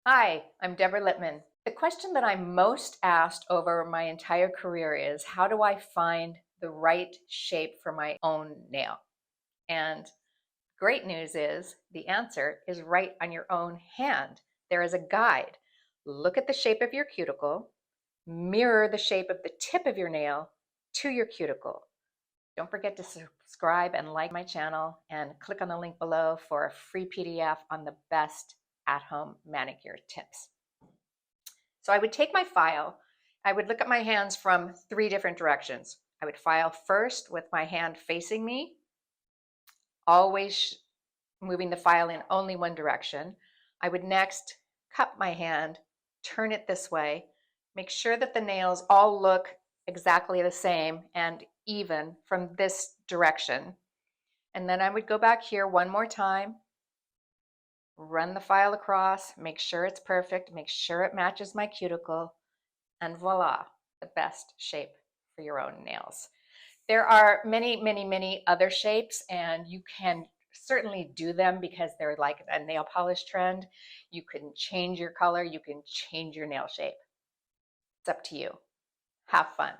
Hi, I'm Deborah Lippmann. The question that I'm most asked over my entire career is, how do I find the right shape for my own nail? And great news is the answer is right on your own hand. There is a guide. Look at the shape of your cuticle, mirror the shape of the tip of your nail to your cuticle. Don't forget to subscribe and like my channel and click on the link below for a free PDF on the best at-home manicure tips. So I would take my file, I would look at my hands from three different directions. I would file first with my hand facing me, always moving the file in only one direction. I would next cup my hand, turn it this way, make sure that the nails all look exactly the same and even from this direction. And then I would go back here one more time, run the file across, make sure it's perfect, make sure it matches my cuticle, and voila, the best shape for your own nails. There are many, many, many other shapes, and you can certainly do them because they're like a nail polish trend. You can change your color, you can change your nail shape. It's up to you. Have fun.